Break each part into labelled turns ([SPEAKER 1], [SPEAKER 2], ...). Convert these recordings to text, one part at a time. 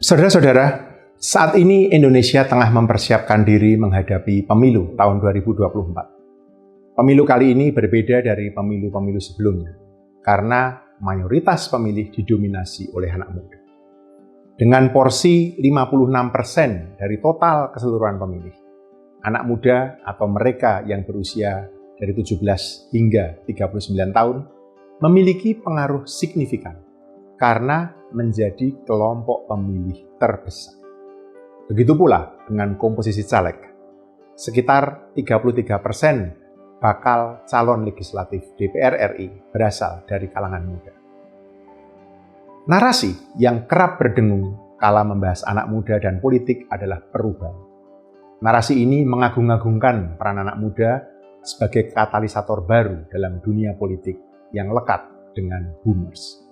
[SPEAKER 1] Saudara-saudara, saat ini Indonesia tengah mempersiapkan diri menghadapi pemilu tahun 2024. Pemilu kali ini berbeda dari pemilu-pemilu sebelumnya, karena mayoritas pemilih didominasi oleh anak muda. Dengan porsi 56% dari total keseluruhan pemilih, anak muda atau mereka yang berusia dari 17 hingga 39 tahun memiliki pengaruh signifikan karena menjadi kelompok pemilih terbesar. Begitu pula dengan komposisi caleg. Sekitar 33% bakal calon legislatif DPR RI berasal dari kalangan muda. Narasi yang kerap berdengung kala membahas anak muda dan politik adalah perubahan. Narasi ini mengagung-agungkan peran anak muda sebagai katalisator baru dalam dunia politik yang lekat dengan boomers.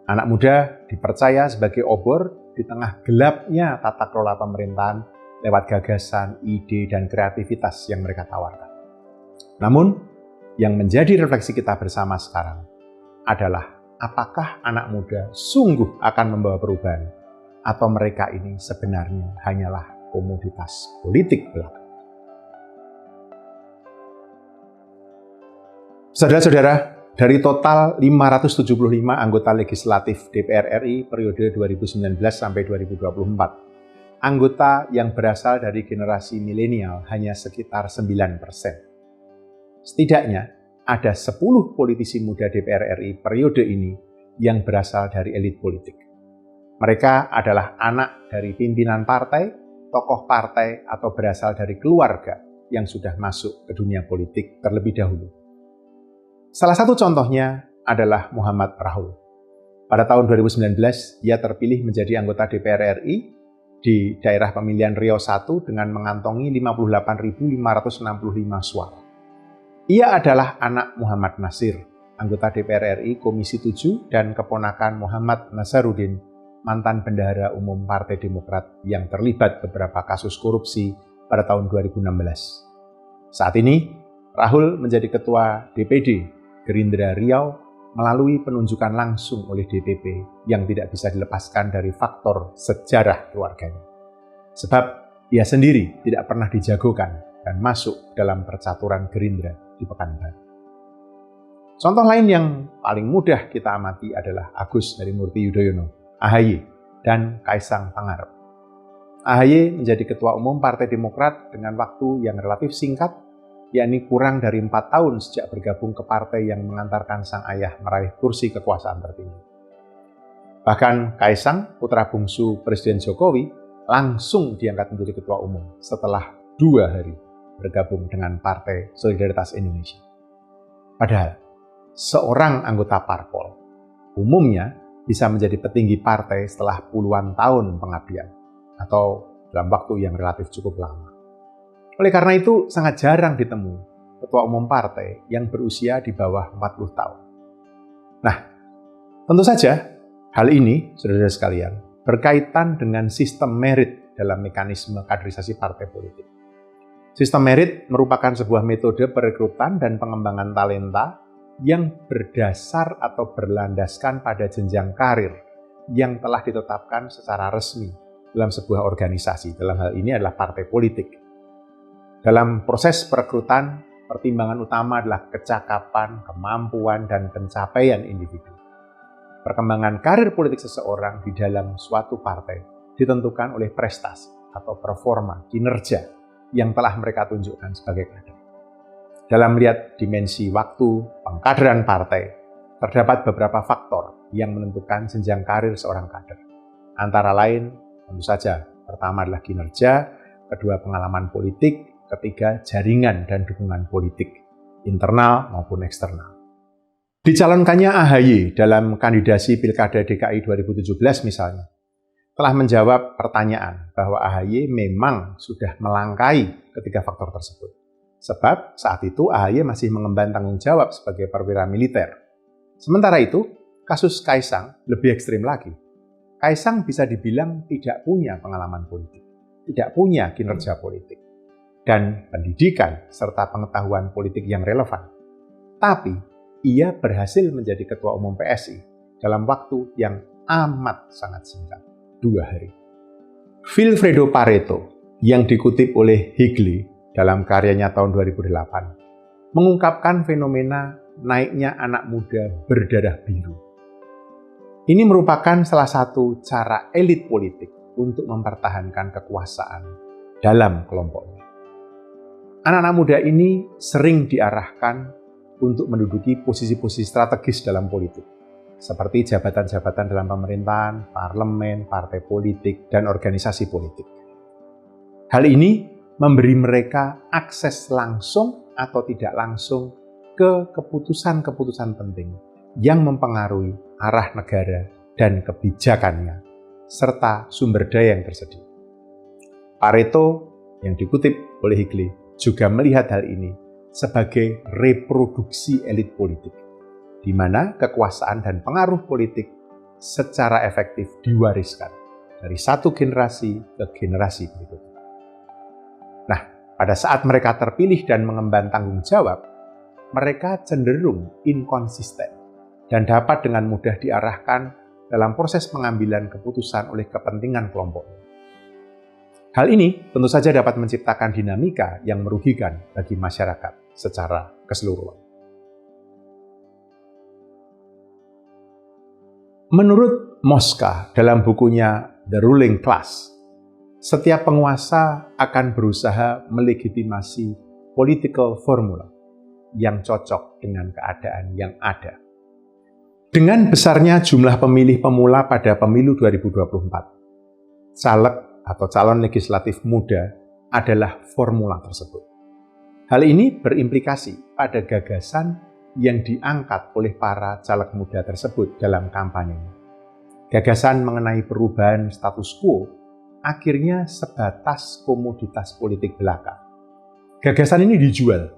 [SPEAKER 1] Anak muda dipercaya sebagai obor di tengah gelapnya tata kelola pemerintahan lewat gagasan, ide, dan kreativitas yang mereka tawarkan. Namun, yang menjadi refleksi kita bersama sekarang adalah apakah anak muda sungguh akan membawa perubahan atau mereka ini sebenarnya hanyalah komoditas politik belaka. Saudara-saudara, dari total 575 anggota legislatif DPR RI periode 2019 sampai 2024, anggota yang berasal dari generasi milenial hanya sekitar 9%. Setidaknya ada 10 politisi muda DPR RI periode ini yang berasal dari elit politik. Mereka adalah anak dari pimpinan partai, tokoh partai, atau berasal dari keluarga yang sudah masuk ke dunia politik terlebih dahulu. Salah satu contohnya adalah Muhammad Rahul. Pada tahun 2019, ia terpilih menjadi anggota DPR RI di daerah pemilihan Riau I dengan mengantongi 58.565 suara. Ia adalah anak Muhammad Nasir, anggota DPR RI Komisi 7 dan keponakan Muhammad Nasaruddin, mantan bendahara umum Partai Demokrat yang terlibat beberapa kasus korupsi pada tahun 2016. Saat ini, Rahul menjadi ketua DPD Gerindra Riau melalui penunjukan langsung oleh DPP yang tidak bisa dilepaskan dari faktor sejarah keluarganya. Sebab ia sendiri tidak pernah dijagokan dan masuk dalam percaturan Gerindra di Pekanbaru. Contoh lain yang paling mudah kita amati adalah Agus Harimurti Yudhoyono, AHY, dan Kaisang Pangarep. AHY menjadi ketua umum Partai Demokrat dengan waktu yang relatif singkat, yakni kurang dari 4 tahun sejak bergabung ke partai yang mengantarkan sang ayah meraih kursi kekuasaan tertinggi. Bahkan Kaisang, putra bungsu Presiden Jokowi, langsung diangkat menjadi ketua umum setelah 2 hari bergabung dengan Partai Solidaritas Indonesia. Padahal, seorang anggota parpol umumnya bisa menjadi petinggi partai setelah puluhan tahun pengabdian atau dalam waktu yang relatif cukup lama. Oleh karena itu, sangat jarang ditemui ketua umum partai yang berusia di bawah 40 tahun. Nah, tentu saja hal ini, saudara-saudara sekalian, berkaitan dengan sistem merit dalam mekanisme kaderisasi partai politik. Sistem merit merupakan sebuah metode perekrutan dan pengembangan talenta yang berdasar atau berlandaskan pada jenjang karir yang telah ditetapkan secara resmi dalam sebuah organisasi. Dalam hal ini adalah partai politik. Dalam proses perekrutan, pertimbangan utama adalah kecakapan, kemampuan, dan pencapaian individu. Perkembangan karir politik seseorang di dalam suatu partai ditentukan oleh prestasi atau performa, kinerja yang telah mereka tunjukkan sebagai kader. Dalam melihat dimensi waktu pengkaderan partai, terdapat beberapa faktor yang menentukan jenjang karir seorang kader. Antara lain, tentu saja, pertama adalah kinerja, kedua pengalaman politik, ketiga jaringan dan dukungan politik, internal maupun eksternal. Dicalonkannya AHY dalam kandidasi Pilkada DKI 2017 misalnya, telah menjawab pertanyaan bahwa AHY memang sudah melangkai ketiga faktor tersebut. Sebab saat itu AHY masih mengemban tanggung jawab sebagai perwira militer. Sementara itu, kasus Kaisang lebih ekstrim lagi. Kaisang bisa dibilang tidak punya pengalaman politik, tidak punya kinerja politik, dan pendidikan serta pengetahuan politik yang relevan. Tapi, ia berhasil menjadi ketua umum PSI dalam waktu yang amat sangat singkat, 2 hari. Vilfredo Pareto yang dikutip oleh Higley dalam karyanya tahun 2008 mengungkapkan fenomena naiknya anak muda berdarah biru. Ini merupakan salah satu cara elit politik untuk mempertahankan kekuasaan dalam kelompoknya. Anak-anak muda ini sering diarahkan untuk menduduki posisi-posisi strategis dalam politik, seperti jabatan-jabatan dalam pemerintahan, parlemen, partai politik, dan organisasi politik. Hal ini memberi mereka akses langsung atau tidak langsung ke keputusan-keputusan penting yang mempengaruhi arah negara dan kebijakannya, serta sumber daya yang tersedia. Pareto yang dikutip oleh Higley juga melihat hal ini sebagai reproduksi elit politik, di mana kekuasaan dan pengaruh politik secara efektif diwariskan dari satu generasi ke generasi berikutnya. Nah, pada saat mereka terpilih dan mengemban tanggung jawab, mereka cenderung inkonsisten dan dapat dengan mudah diarahkan dalam proses pengambilan keputusan oleh kepentingan kelompoknya. Hal ini tentu saja dapat menciptakan dinamika yang merugikan bagi masyarakat secara keseluruhan. Menurut Mosca dalam bukunya The Ruling Class, setiap penguasa akan berusaha melegitimasi political formula yang cocok dengan keadaan yang ada. Dengan besarnya jumlah pemilih pemula pada pemilu 2024, caleg atau calon legislatif muda adalah formula tersebut. Hal ini berimplikasi pada gagasan yang diangkat oleh para caleg muda tersebut dalam kampanyenya. Gagasan mengenai perubahan status quo akhirnya sebatas komoditas politik belaka. Gagasan ini dijual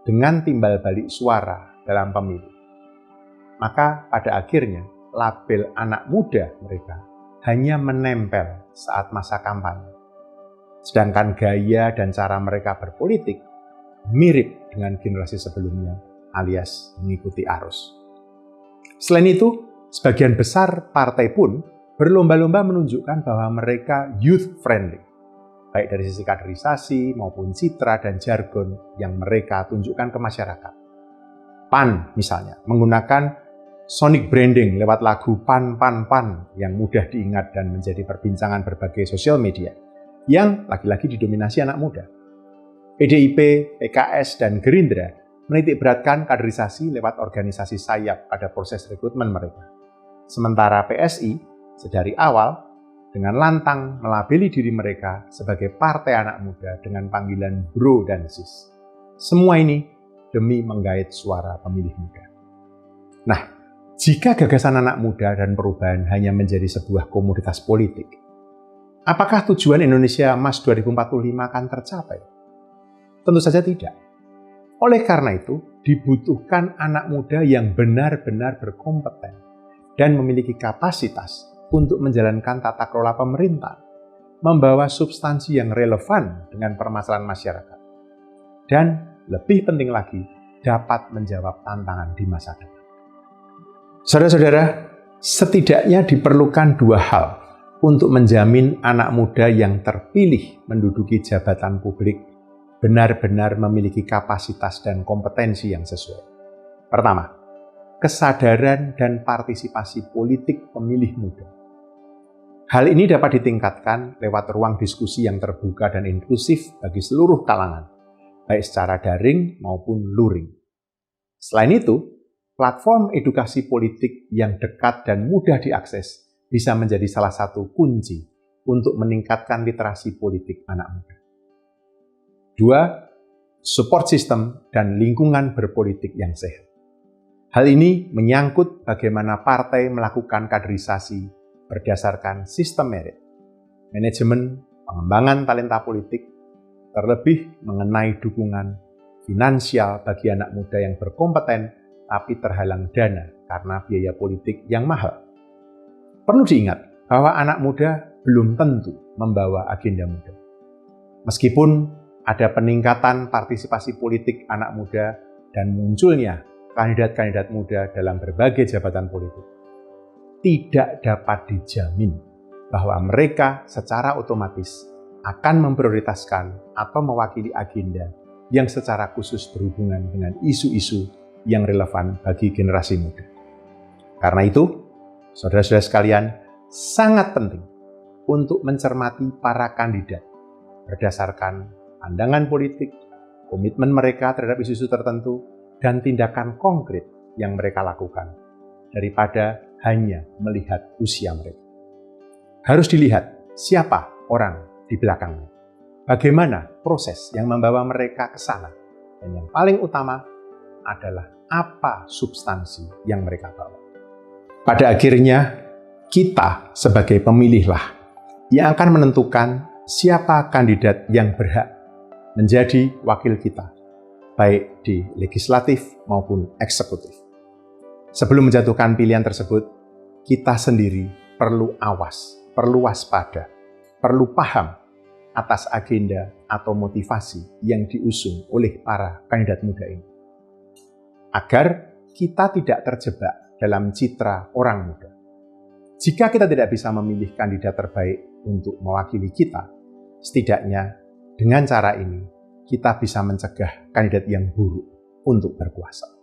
[SPEAKER 1] dengan timbal balik suara dalam pemilu. Maka pada akhirnya label anak muda mereka hanya menempel saat masa kampanye. Sedangkan gaya dan cara mereka berpolitik mirip dengan generasi sebelumnya alias mengikuti arus. Selain itu, sebagian besar partai pun berlomba-lomba menunjukkan bahwa mereka youth friendly, baik dari sisi kaderisasi maupun citra dan jargon yang mereka tunjukkan ke masyarakat. PAN misalnya menggunakan sonic branding lewat lagu Pan Pan Pan yang mudah diingat dan menjadi perbincangan berbagai sosial media yang lagi-lagi didominasi anak muda. PDIP, PKS, dan Gerindra menitikberatkan kaderisasi lewat organisasi sayap pada proses rekrutmen mereka. Sementara PSI sedari awal dengan lantang melabeli diri mereka sebagai partai anak muda dengan panggilan bro dan sis. Semua ini demi menggait suara pemilih muda. Nah, jika gagasan anak muda dan perubahan hanya menjadi sebuah komoditas politik, apakah tujuan Indonesia Emas 2045 akan tercapai? Tentu saja tidak. Oleh karena itu, dibutuhkan anak muda yang benar-benar berkompeten dan memiliki kapasitas untuk menjalankan tata kelola pemerintah, membawa substansi yang relevan dengan permasalahan masyarakat, dan lebih penting lagi, dapat menjawab tantangan di masa depan. Saudara-saudara, setidaknya diperlukan dua hal untuk menjamin anak muda yang terpilih menduduki jabatan publik benar-benar memiliki kapasitas dan kompetensi yang sesuai. Pertama, kesadaran dan partisipasi politik pemilih muda. Hal ini dapat ditingkatkan lewat ruang diskusi yang terbuka dan inklusif bagi seluruh kalangan, baik secara daring maupun luring. Selain itu, platform edukasi politik yang dekat dan mudah diakses bisa menjadi salah satu kunci untuk meningkatkan literasi politik anak muda. 2. Support system dan lingkungan berpolitik yang sehat. Hal ini menyangkut bagaimana partai melakukan kaderisasi berdasarkan sistem merit, manajemen, pengembangan talenta politik, terlebih mengenai dukungan finansial bagi anak muda yang berkompeten tapi terhalang dana karena biaya politik yang mahal. Perlu diingat bahwa anak muda belum tentu membawa agenda muda. Meskipun ada peningkatan partisipasi politik anak muda dan munculnya kandidat-kandidat muda dalam berbagai jabatan politik, tidak dapat dijamin bahwa mereka secara otomatis akan memprioritaskan atau mewakili agenda yang secara khusus berhubungan dengan isu-isu yang relevan bagi generasi muda. Karena itu, saudara-saudara sekalian, sangat penting untuk mencermati para kandidat berdasarkan pandangan politik, komitmen mereka terhadap isu-isu tertentu, dan tindakan konkret yang mereka lakukan, daripada hanya melihat usia mereka. Harus dilihat siapa orang di belakangnya, bagaimana proses yang membawa mereka ke sana, dan yang paling utama adalah apa substansi yang mereka bawa. Pada akhirnya, kita sebagai pemilihlah yang akan menentukan siapa kandidat yang berhak menjadi wakil kita, baik di legislatif maupun eksekutif. Sebelum menjatuhkan pilihan tersebut, kita sendiri perlu awas, perlu waspada, perlu paham atas agenda atau motivasi yang diusung oleh para kandidat muda ini. Agar kita tidak terjebak dalam citra orang muda. Jika kita tidak bisa memilih kandidat terbaik untuk mewakili kita, setidaknya dengan cara ini kita bisa mencegah kandidat yang buruk untuk berkuasa.